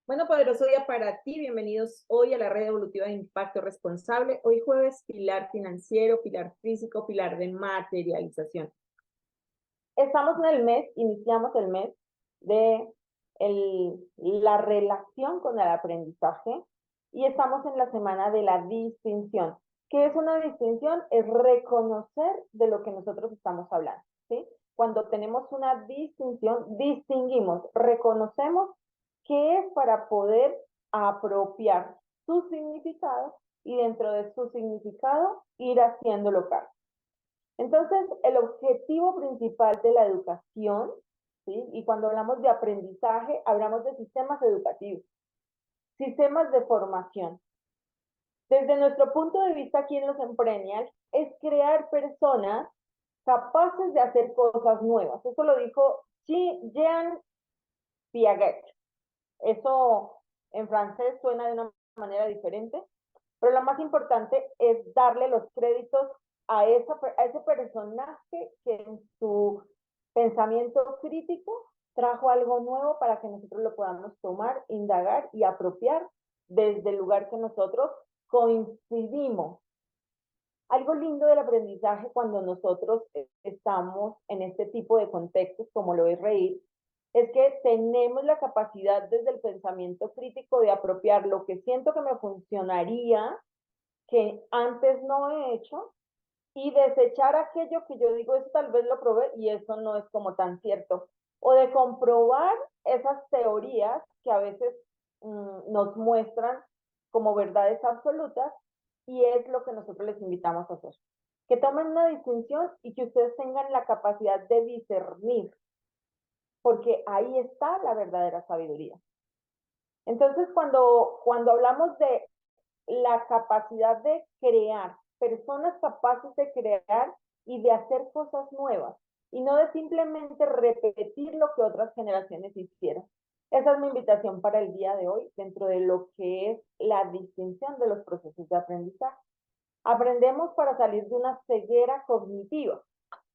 Bueno, poderoso día para ti. Bienvenidos hoy a la red evolutiva de impacto responsable. Hoy jueves, pilar financiero, pilar físico, pilar de materialización. Estamos en el mes, iniciamos el mes de la relación con el aprendizaje y estamos en la semana de la distinción. ¿Qué es una distinción? Es reconocer de lo que nosotros estamos hablando, ¿sí? Cuando tenemos una distinción, distinguimos, reconocemos qué es para poder apropiar su significado y dentro de su significado ir haciéndolo cargo. Entonces, el objetivo principal de la educación, ¿sí? Y cuando hablamos de aprendizaje, hablamos de sistemas educativos, sistemas de formación. Desde nuestro punto de vista aquí en los Emprenials, es crear personas capaces de hacer cosas nuevas. Eso lo dijo Jean Piaget. Eso en francés suena de una manera diferente, pero lo más importante es darle los créditos a ese personaje que en su pensamiento crítico trajo algo nuevo para que nosotros lo podamos tomar, indagar y apropiar desde el lugar que nosotros coincidimos. Algo lindo del aprendizaje cuando nosotros estamos en este tipo de contextos, como lo es reír, es que tenemos la capacidad desde el pensamiento crítico de apropiar lo que siento que me funcionaría, que antes no he hecho, y desechar aquello que yo digo, eso tal vez lo probé y eso no es como tan cierto. O de comprobar esas teorías que a veces nos muestran como verdades absolutas y es lo que nosotros les invitamos a hacer. Que tomen una distinción y que ustedes tengan la capacidad de discernir, porque ahí está la verdadera sabiduría. Entonces, cuando hablamos de la capacidad de crear, personas capaces de crear y de hacer cosas nuevas, y no de simplemente repetir lo que otras generaciones hicieron. Esa es mi invitación para el día de hoy, dentro de lo que es la distinción de los procesos de aprendizaje. Aprendemos para salir de una ceguera cognitiva,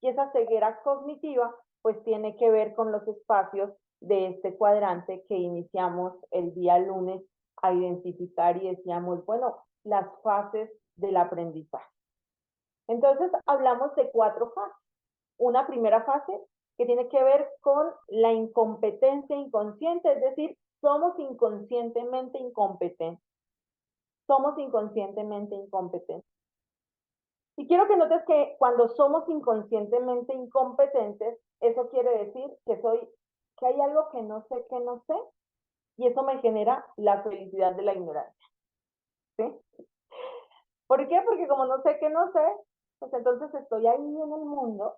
y esa ceguera cognitiva pues tiene que ver con los espacios de este cuadrante que iniciamos el día lunes a identificar y decíamos, bueno, las fases del aprendizaje. Entonces hablamos de 4 fases. Una primera fase que tiene que ver con la incompetencia inconsciente, es decir, somos inconscientemente incompetentes. Somos inconscientemente incompetentes. Y quiero que notes que cuando somos inconscientemente incompetentes, eso quiere decir que hay algo que no sé, y eso me genera la felicidad de la ignorancia. ¿Sí? ¿Por qué? Porque como no sé que no sé, pues entonces estoy ahí en el mundo,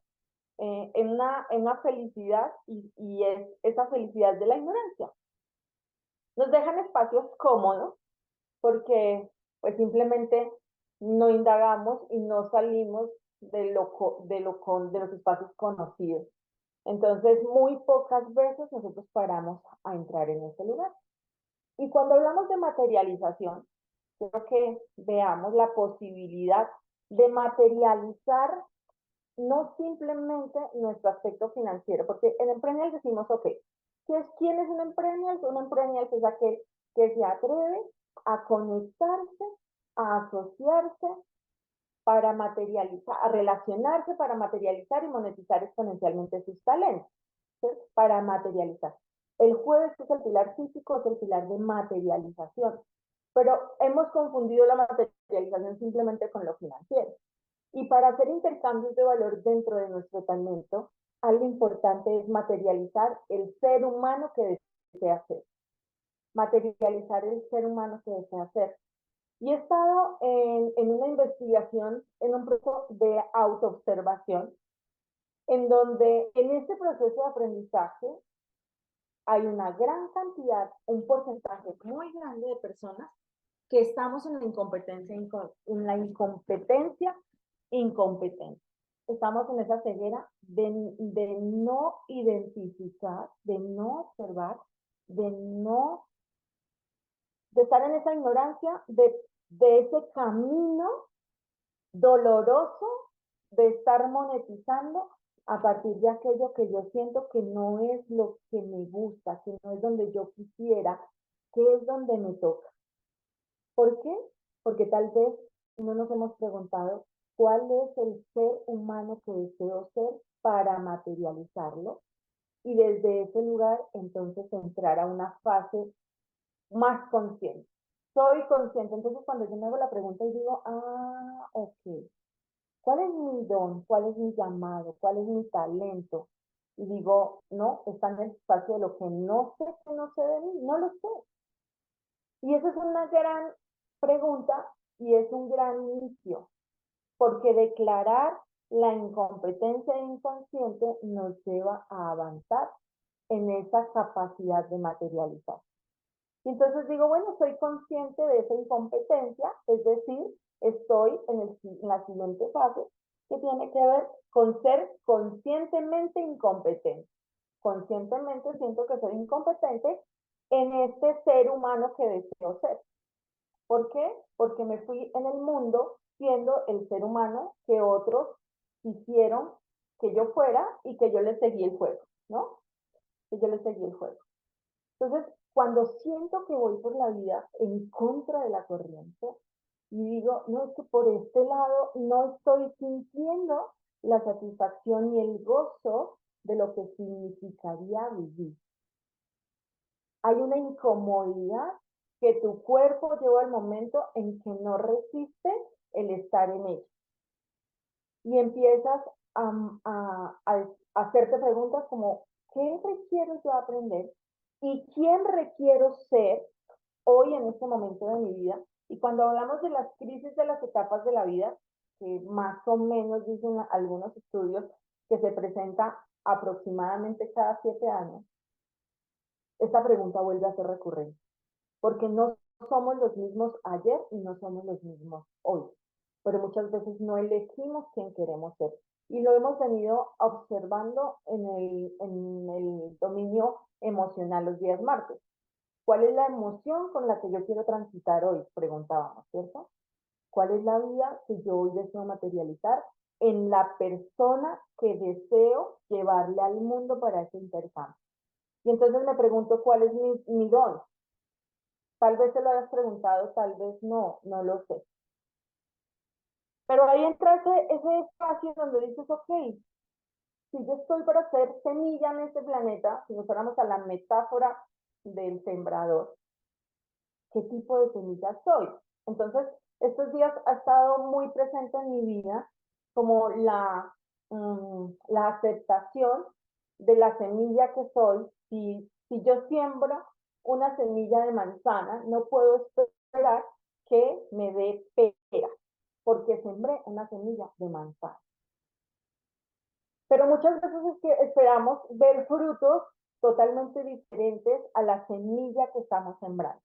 en una felicidad, y es esa felicidad de la ignorancia. Nos dejan espacios cómodos porque pues simplemente no indagamos y no salimos de los espacios conocidos. Entonces, muy pocas veces nosotros paramos a entrar en ese lugar. Y cuando hablamos de materialización, quiero que veamos la posibilidad de materializar no simplemente nuestro aspecto financiero, porque en Emprenial decimos, ok, ¿quién es un Emprenial? Un Emprenial es aquel que se atreve a conectarse, a asociarse para materializar, a relacionarse para materializar y monetizar exponencialmente sus talentos, ¿sí? Para materializar. El jueves, que es el pilar físico, es el pilar de materialización, pero hemos confundido la materialización simplemente con lo financiero. Y para hacer intercambios de valor dentro de nuestro talento, algo importante es materializar el ser humano que desea ser. Materializar el ser humano que desea ser. Y he estado en una investigación, en un proceso de autoobservación, en donde en este proceso de aprendizaje hay una gran cantidad, un porcentaje muy grande de personas que estamos en la incompetencia incompetente. Estamos en esa ceguera de no identificar, de no observar, de no, de estar en esa ignorancia, de ese camino doloroso de estar monetizando a partir de aquello que yo siento que no es lo que me gusta, que no es donde yo quisiera ¿qué es donde me toca? ¿Por qué? Porque tal vez no nos hemos preguntado cuál es el ser humano que deseo ser para materializarlo y desde ese lugar entonces entrar a una fase más consciente. Soy consciente, entonces cuando yo me hago la pregunta y digo, ok, ¿cuál es mi don? ¿Cuál es mi llamado? ¿Cuál es mi talento? Y digo, no, está en el espacio de lo que no sé de mí, no lo sé. Y esa es una gran pregunta y es un gran inicio, porque declarar la incompetencia inconsciente nos lleva a avanzar en esa capacidad de materializar. Y entonces digo, bueno, soy consciente de esa incompetencia, es decir, estoy en la siguiente fase que tiene que ver con ser conscientemente incompetente. Conscientemente siento que soy incompetente en este ser humano que deseo ser. ¿Por qué? Porque me fui en el mundo siendo el ser humano que otros quisieron que yo fuera y que yo les seguí el juego, ¿no? Que yo les seguí el juego. Entonces, cuando siento que voy por la vida en contra de la corriente y digo, no, es que por este lado no estoy sintiendo la satisfacción y el gozo de lo que significaría vivir. Hay una incomodidad que tu cuerpo lleva al momento en que no resiste el estar en ello. Y empiezas a hacerte preguntas como, ¿qué requiero yo aprender? ¿Y quién requiero ser hoy en este momento de mi vida? Y cuando hablamos de las crisis de las etapas de la vida, que más o menos dicen algunos estudios que se presenta aproximadamente cada 7 años, esta pregunta vuelve a ser recurrente, porque no somos los mismos ayer y no somos los mismos hoy, pero muchas veces no elegimos quién queremos ser. Y lo hemos venido observando en el dominio emocional los días martes. ¿Cuál es la emoción con la que yo quiero transitar hoy? Preguntábamos, ¿cierto? ¿Cuál es la vida que yo hoy deseo materializar en la persona que deseo llevarle al mundo para ese intercambio? Y entonces me pregunto, ¿cuál es mi don? Tal vez te lo hayas preguntado, tal vez no, no lo sé. Pero ahí entra ese espacio donde dices, ok, si yo estoy para ser semilla en este planeta, si nos fuéramos a la metáfora del sembrador, ¿qué tipo de semilla soy? Entonces, estos días ha estado muy presente en mi vida como la aceptación de la semilla que soy. Si yo siembro una semilla de manzana, no puedo esperar que me dé pera, porque sembré una semilla de manzana. Pero muchas veces es que esperamos ver frutos totalmente diferentes a la semilla que estamos sembrando.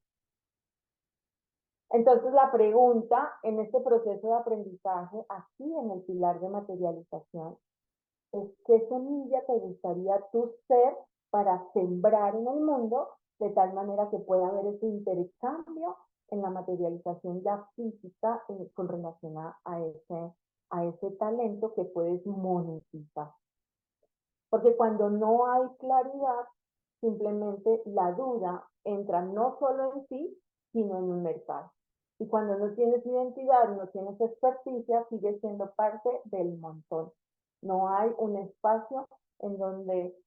Entonces la pregunta en este proceso de aprendizaje, aquí en el pilar de materialización, es qué semilla te gustaría tú ser para sembrar en el mundo de tal manera que pueda haber ese intercambio en la materialización ya física con relación a ese talento que puedes monetizar. Porque cuando no hay claridad, simplemente la duda entra no solo en ti, sino en un mercado. Y cuando no tienes identidad, no tienes experticia, sigues siendo parte del montón. No hay un espacio en donde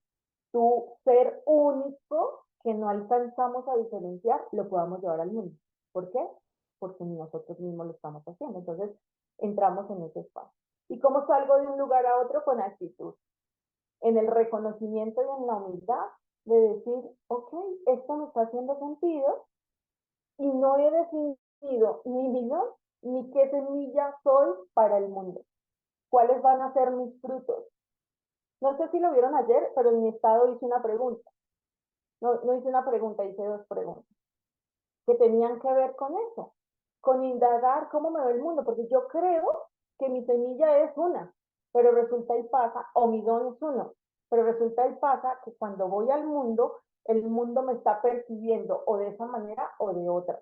tu ser único que no alcanzamos a diferenciar lo podamos llevar al mundo. ¿Por qué? Porque nosotros mismos lo estamos haciendo. Entonces, entramos en ese espacio. ¿Y cómo salgo de un lugar a otro? Con actitud, en el reconocimiento y en la humildad de decir, ok, esto me está haciendo sentido y no he decidido ni mi don ni qué semilla soy para el mundo. ¿Cuáles van a ser mis frutos? No sé si lo vieron ayer, pero en mi estado hice una pregunta. No hice una pregunta, hice dos preguntas que tenían que ver con eso, con indagar cómo me ve el mundo, porque yo creo que mi semilla es una, pero resulta y pasa, o mi don es uno, pero resulta y pasa que cuando voy al mundo, el mundo me está percibiendo o de esa manera o de otra.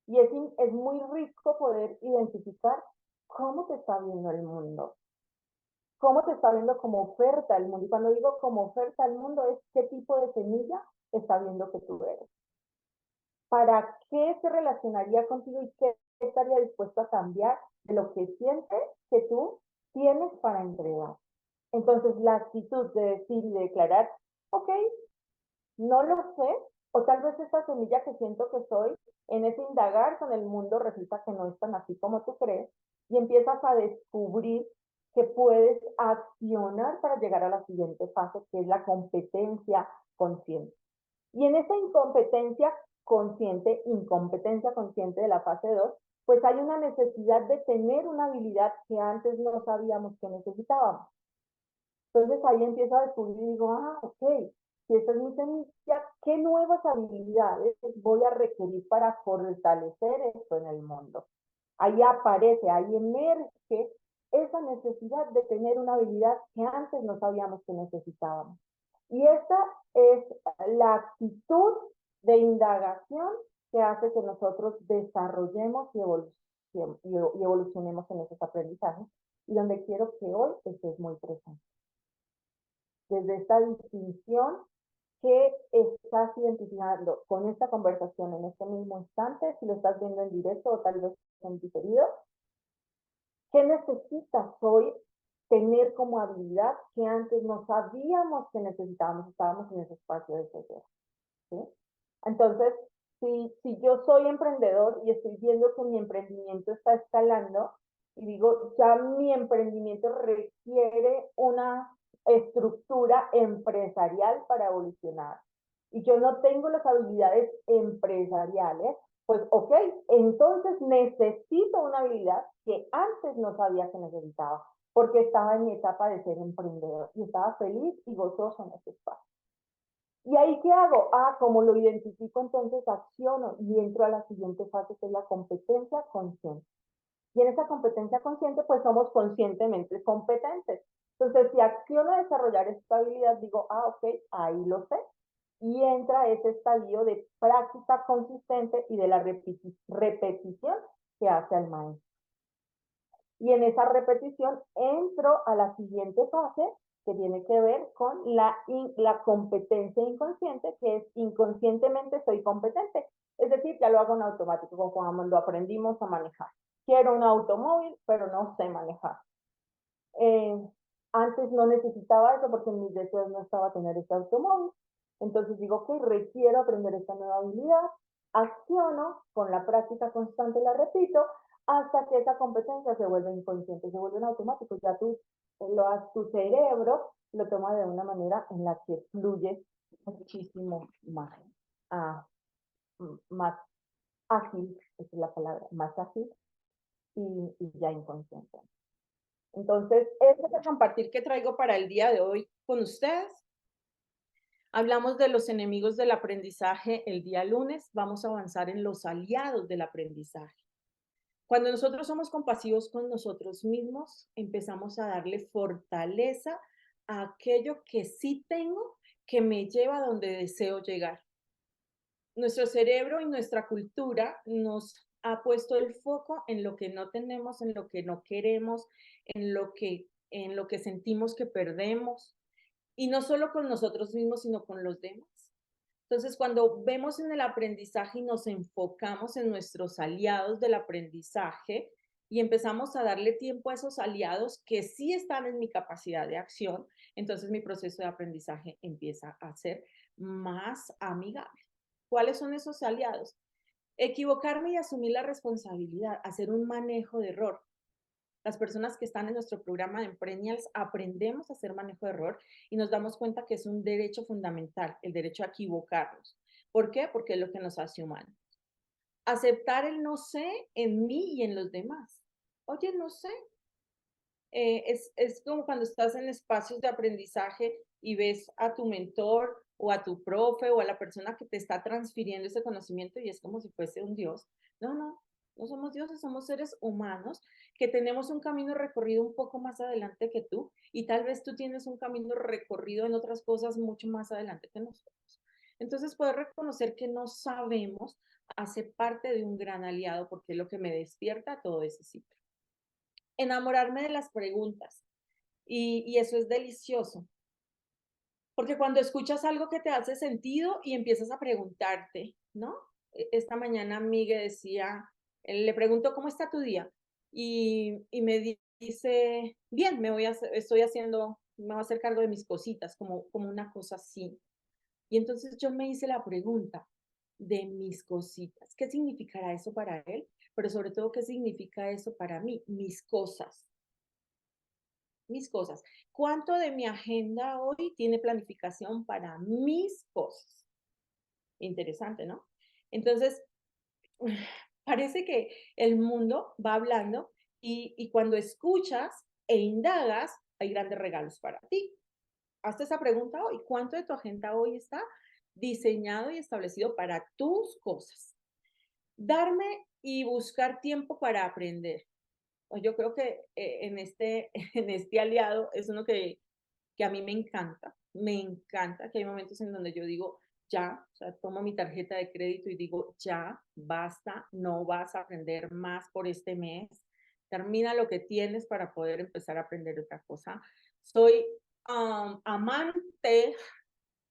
Y es muy rico poder identificar cómo te está viendo el mundo, cómo te está viendo como oferta el mundo. Y cuando digo como oferta al mundo es qué tipo de semilla está viendo que tú eres. ¿para qué se relacionaría contigo y qué estaría dispuesto a cambiar de lo que siente que tú tienes para entregar? Entonces, la actitud de decir y de declarar, ok, no lo sé, o tal vez esta semilla que siento que soy, en ese indagar con el mundo resulta que no es tan así como tú crees, y empiezas a descubrir que puedes accionar para llegar a la siguiente fase, que es la competencia consciente. Y en esa incompetencia consciente de la fase 2, pues hay una necesidad de tener una habilidad que antes no sabíamos que necesitábamos. Entonces ahí empiezo a descubrir y digo, ok, si esta es mi semilla, ¿qué nuevas habilidades voy a requerir para fortalecer esto en el mundo? Ahí aparece, ahí emerge esa necesidad de tener una habilidad que antes no sabíamos que necesitábamos. Y esta es la actitud de indagación que hace que nosotros desarrollemos y evolucionemos en esos aprendizajes, y donde quiero que hoy estés muy presente. Desde esta distinción que estás identificando con esta conversación en este mismo instante, si lo estás viendo en directo o tal vez en diferido, ¿qué necesitas hoy tener como habilidad que antes no sabíamos que necesitábamos? Estábamos en ese espacio de ser, ¿sí? Entonces, si yo soy emprendedor y estoy viendo que mi emprendimiento está escalando, y digo, ya mi emprendimiento requiere una estructura empresarial para evolucionar, y yo no tengo las habilidades empresariales, pues ok, entonces necesito una habilidad que antes no sabía que necesitaba, porque estaba en mi etapa de ser emprendedor y estaba feliz y gozoso en ese espacio. ¿Y ahí qué hago? Como lo identifico, entonces acciono y entro a la siguiente fase, que es la competencia consciente. Y en esa competencia consciente, pues somos conscientemente competentes. Entonces, si acciono a desarrollar esta habilidad, digo, ok, ahí lo sé. Y entra ese estadio de práctica consistente y de la repetición que hace el maestro. Y en esa repetición entro a la siguiente fase, que tiene que ver con la competencia inconsciente, que es inconscientemente soy competente. Es decir, ya lo hago en automático, como cuando aprendimos a manejar. Quiero un automóvil, pero no sé manejar. Antes no necesitaba eso porque en mis deseos no estaba tener este automóvil. Entonces digo, ok, requiero aprender esta nueva habilidad, acciono, con la práctica constante la repito, hasta que esa competencia se vuelve inconsciente, se vuelve en automático. Ya tu cerebro lo toma de una manera en la que fluye muchísimo más, más ágil, esa es la palabra, más ágil y ya inconsciente. Entonces, este es el compartir que traigo para el día de hoy con ustedes. Hablamos de los enemigos del aprendizaje el día lunes, vamos a avanzar en los aliados del aprendizaje. Cuando nosotros somos compasivos con nosotros mismos, empezamos a darle fortaleza a aquello que sí tengo, que me lleva a donde deseo llegar. Nuestro cerebro y nuestra cultura nos ha puesto el foco en lo que no tenemos, en lo que no queremos, en lo que sentimos que perdemos, y no solo con nosotros mismos, sino con los demás. Entonces, cuando vemos en el aprendizaje y nos enfocamos en nuestros aliados del aprendizaje y empezamos a darle tiempo a esos aliados que sí están en mi capacidad de acción, entonces mi proceso de aprendizaje empieza a ser más amigable. ¿Cuáles son esos aliados? Equivocarme y asumir la responsabilidad, hacer un manejo de error. Las personas que están en nuestro programa de Emprenials aprendemos a hacer manejo de error y nos damos cuenta que es un derecho fundamental, el derecho a equivocarnos. ¿Por qué? Porque es lo que nos hace humanos. Aceptar el no sé en mí y en los demás. Oye, no sé. Es como cuando estás en espacios de aprendizaje y ves a tu mentor o a tu profe o a la persona que te está transfiriendo ese conocimiento y es como si fuese un Dios. No somos dioses, somos seres humanos que tenemos un camino recorrido un poco más adelante que tú y tal vez tú tienes un camino recorrido en otras cosas mucho más adelante que nosotros. Entonces, poder reconocer que no sabemos hace parte de un gran aliado porque es lo que me despierta todo ese ciclo. Enamorarme de las preguntas y eso es delicioso. Porque cuando escuchas algo que te hace sentido y empiezas a preguntarte, ¿no? esta mañana Miguel decía, le pregunto, ¿cómo está tu día? Y me dice, bien, estoy haciendo, me voy a hacer cargo de mis cositas, como una cosa así. Y entonces yo me hice la pregunta de mis cositas. ¿Qué significará eso para él? Pero sobre todo, ¿qué significa eso para mí? Mis cosas. Mis cosas. ¿Cuánto de mi agenda hoy tiene planificación para mis cosas? Interesante, ¿no? Entonces, parece que el mundo va hablando y cuando escuchas e indagas, hay grandes regalos para ti. Hazte esa pregunta hoy. ¿Cuánto de tu agenda hoy está diseñado y establecido para tus cosas? Darme y buscar tiempo para aprender. Yo creo que en este aliado es uno que a mí me encanta, que hay momentos en donde yo digo, ya, o sea, tomo mi tarjeta de crédito y digo, ya, basta, no vas a aprender más por este mes, termina lo que tienes para poder empezar a aprender otra cosa. Soy amante,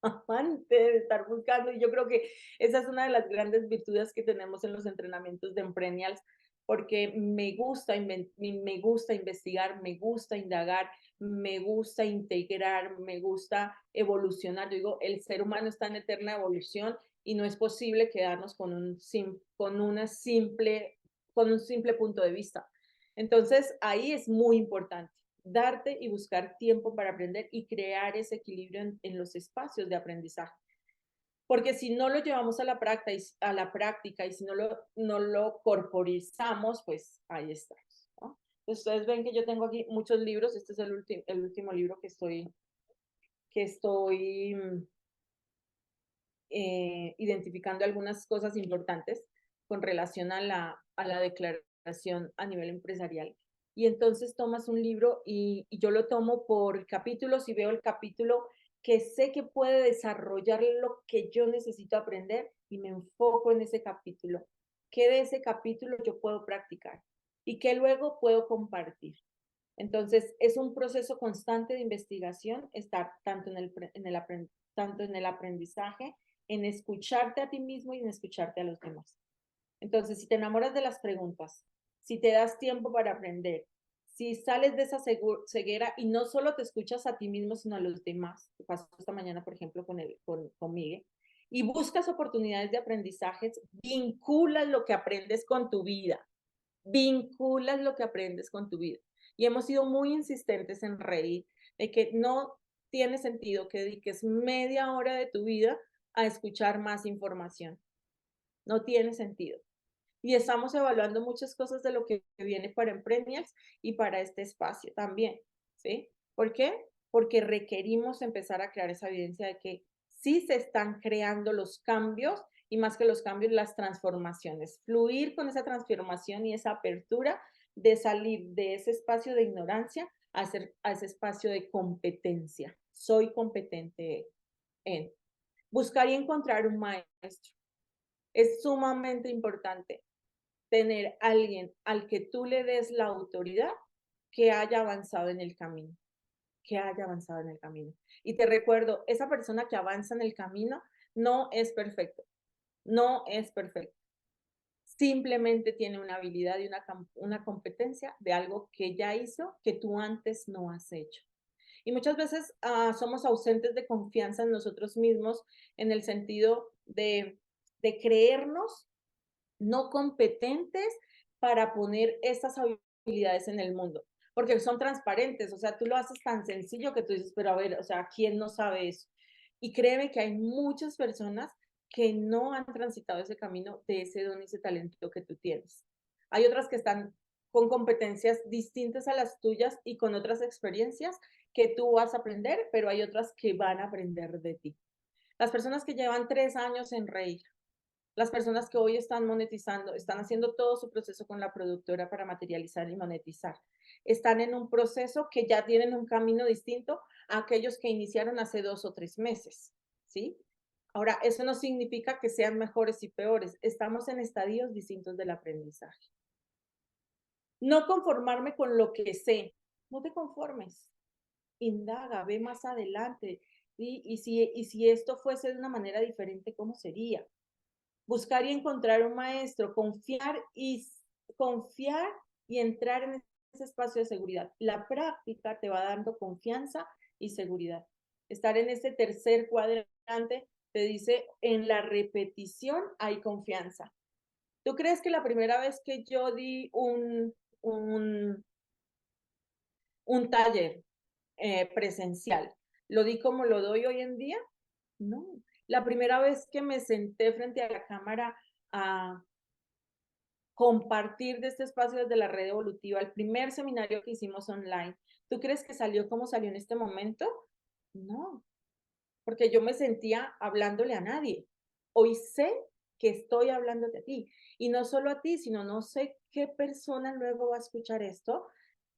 amante de estar buscando y yo creo que esa es una de las grandes virtudes que tenemos en los entrenamientos de Emprenials, porque me gusta investigar, me gusta indagar, me gusta integrar, me gusta evolucionar. Yo digo, el ser humano está en eterna evolución y no es posible quedarnos con un simple punto de vista. Entonces, ahí es muy importante darte y buscar tiempo para aprender y crear ese equilibrio en los espacios de aprendizaje. Porque si no lo llevamos a la práctica y si no lo corporizamos, pues ahí estamos, ¿no? Entonces, ustedes ven que yo tengo aquí muchos libros. Este es el último libro que estoy identificando algunas cosas importantes con relación a la declaración a nivel empresarial. Y entonces tomas un libro y yo lo tomo por capítulos y veo el capítulo que sé que puede desarrollar lo que yo necesito aprender y me enfoco en ese capítulo. ¿Qué de ese capítulo yo puedo practicar? Y qué luego puedo compartir. Entonces, es un proceso constante de investigación, estar tanto en el aprendizaje, en escucharte a ti mismo y en escucharte a los demás. Entonces, si te enamoras de las preguntas, si te das tiempo para aprender, si sales de esa ceguera y no solo te escuchas a ti mismo, sino a los demás, que pasó esta mañana, por ejemplo, con Miguel, y buscas oportunidades de aprendizajes, vinculas lo que aprendes con tu vida, vinculas lo que aprendes con tu vida. Y hemos sido muy insistentes en reír de que no tiene sentido que dediques media hora de tu vida a escuchar más información. No tiene sentido. Y estamos evaluando muchas cosas de lo que viene para Emprenials y para este espacio también, ¿sí? ¿Por qué? Porque requerimos empezar a crear esa evidencia de que sí se están creando los cambios y más que los cambios, las transformaciones. Fluir con esa transformación y esa apertura de salir de ese espacio de ignorancia a ese espacio de competencia. Soy competente en buscar y encontrar un maestro. Es sumamente importante tener alguien al que tú le des la autoridad que haya avanzado en el camino, que haya avanzado en el camino. Y te recuerdo, esa persona que avanza en el camino no es perfecto, no es perfecto. Simplemente tiene una habilidad y una competencia de algo que ya hizo que tú antes no has hecho. Y muchas veces somos ausentes de confianza en nosotros mismos en el sentido de creernos no competentes para poner estas habilidades en el mundo, porque son transparentes, o sea, tú lo haces tan sencillo que tú dices, pero a ver, o sea, ¿quién no sabe eso? Y créeme que hay muchas personas que no han transitado ese camino de ese don y ese talento que tú tienes. Hay otras que están con competencias distintas a las tuyas y con otras experiencias que tú vas a aprender, pero hay otras que van a aprender de ti. Las personas que llevan 3 años en reír, las personas que hoy están monetizando, están haciendo todo su proceso con la productora para materializar y monetizar. Están en un proceso que ya tienen un camino distinto a aquellos que iniciaron hace 2 o 3 meses, ¿sí? Ahora, eso no significa que sean mejores y peores. Estamos en estadios distintos del aprendizaje. No conformarme con lo que sé. No te conformes. Indaga, ve más adelante. Y si esto fuese de una manera diferente, ¿cómo sería? buscar y encontrar un maestro, confiar y entrar en ese espacio de seguridad. La práctica te va dando confianza y seguridad. Estar en ese tercer cuadrante te dice, en la repetición hay confianza. ¿Tú crees que la primera vez que yo di un taller presencial, lo di como lo doy hoy en día? No. La primera vez que me senté frente a la cámara a compartir de este espacio desde la red evolutiva, el primer seminario que hicimos online, ¿tú crees que salió como salió en este momento? No, porque yo me sentía hablándole a nadie. Hoy sé que estoy hablándote a ti. Y no solo a ti, sino no sé qué persona luego va a escuchar esto,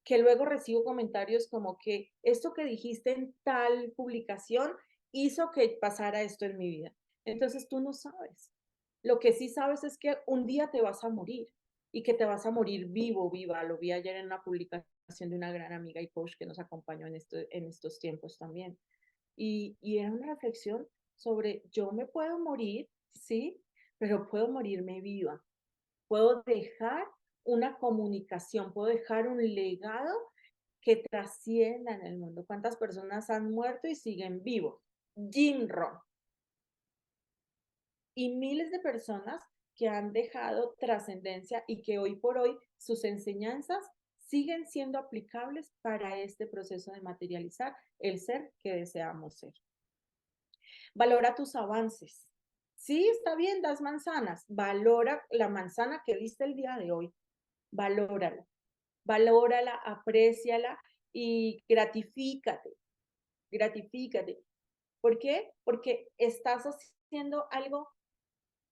que luego recibo comentarios como que esto que dijiste en tal publicación hizo que pasara esto en mi vida. Entonces tú no sabes. Lo que sí sabes es que un día te vas a morir y que te vas a morir vivo, viva. Lo vi ayer en una publicación de una gran amiga y coach que nos acompañó en estos tiempos también. Y era una reflexión sobre yo me puedo morir, sí, pero puedo morirme viva. Puedo dejar una comunicación, puedo dejar un legado que trascienda en el mundo. ¿Cuántas personas han muerto y siguen vivos? Jim Rohn. Y miles de personas que han dejado trascendencia y que hoy por hoy sus enseñanzas siguen siendo aplicables para este proceso de materializar el ser que deseamos ser. Valora tus avances. Sí, está bien, das manzanas. Valora la manzana que diste el día de hoy. Valórala. Valórala, apréciala y gratifícate. Gratifícate. ¿Por qué? Porque estás haciendo algo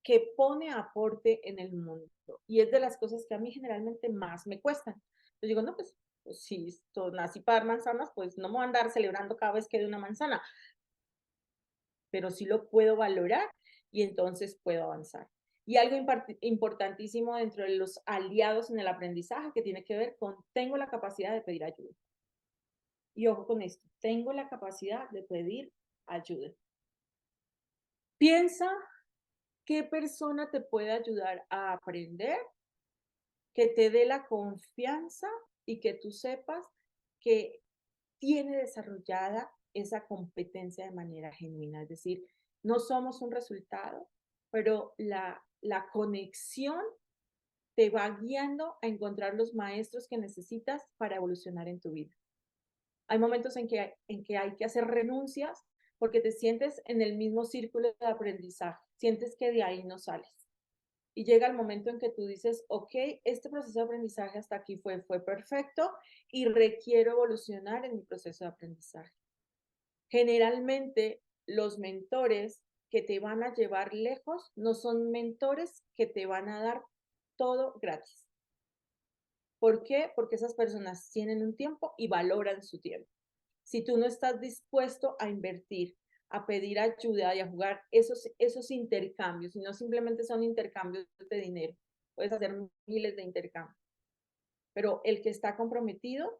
que pone aporte en el mundo. Y es de las cosas que a mí generalmente más me cuestan. Yo digo, no, pues si nací para dar manzanas, pues no me voy a andar celebrando cada vez que dé una manzana, pero sí lo puedo valorar y entonces puedo avanzar. Y algo importantísimo dentro de los aliados en el aprendizaje que tiene que ver con tengo la capacidad de pedir ayuda. Y ojo con esto, tengo la capacidad de pedir ayuda. Piensa qué persona te puede ayudar a aprender, que te dé la confianza y que tú sepas que tiene desarrollada esa competencia de manera genuina. Es decir, no somos un resultado, pero la conexión te va guiando a encontrar los maestros que necesitas para evolucionar en tu vida. Hay momentos en que hay que hacer renuncias porque te sientes en el mismo círculo de aprendizaje, sientes que de ahí no sales. Y llega el momento en que tú dices, ok, este proceso de aprendizaje hasta aquí fue perfecto y requiero evolucionar en mi proceso de aprendizaje. Generalmente los mentores que te van a llevar lejos no son mentores que te van a dar todo gratis. ¿Por qué? Porque esas personas tienen un tiempo y valoran su tiempo. Si tú no estás dispuesto a invertir, a pedir ayuda y a jugar esos intercambios, y no simplemente son intercambios de dinero, puedes hacer miles de intercambios, pero el que está comprometido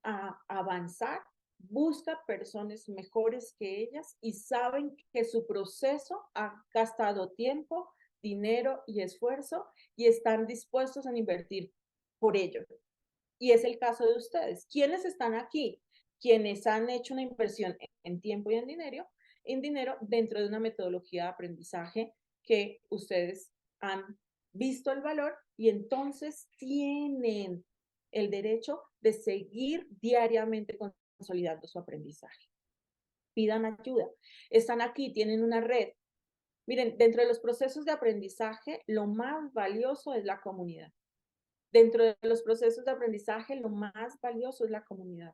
a avanzar busca personas mejores que ellas y saben que su proceso ha gastado tiempo, dinero y esfuerzo y están dispuestos a invertir por ello. Y es el caso de ustedes. ¿Quiénes están aquí? Quienes han hecho una inversión en tiempo y en dinero dentro de una metodología de aprendizaje que ustedes han visto el valor y entonces tienen el derecho de seguir diariamente consolidando su aprendizaje. Pidan ayuda. Están aquí, tienen una red. Miren, dentro de los procesos de aprendizaje, lo más valioso es la comunidad. Dentro de los procesos de aprendizaje, lo más valioso es la comunidad.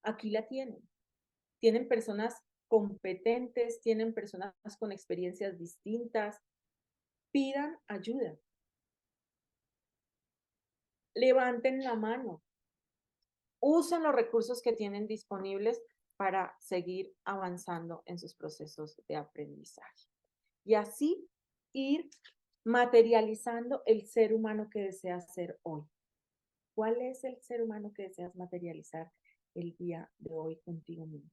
Aquí la tienen. Tienen personas competentes, tienen personas con experiencias distintas. Pidan ayuda. Levanten la mano. Usen los recursos que tienen disponibles para seguir avanzando en sus procesos de aprendizaje. Y así ir materializando el ser humano que deseas ser hoy. ¿Cuál es el ser humano que deseas materializar el día de hoy contigo mismo?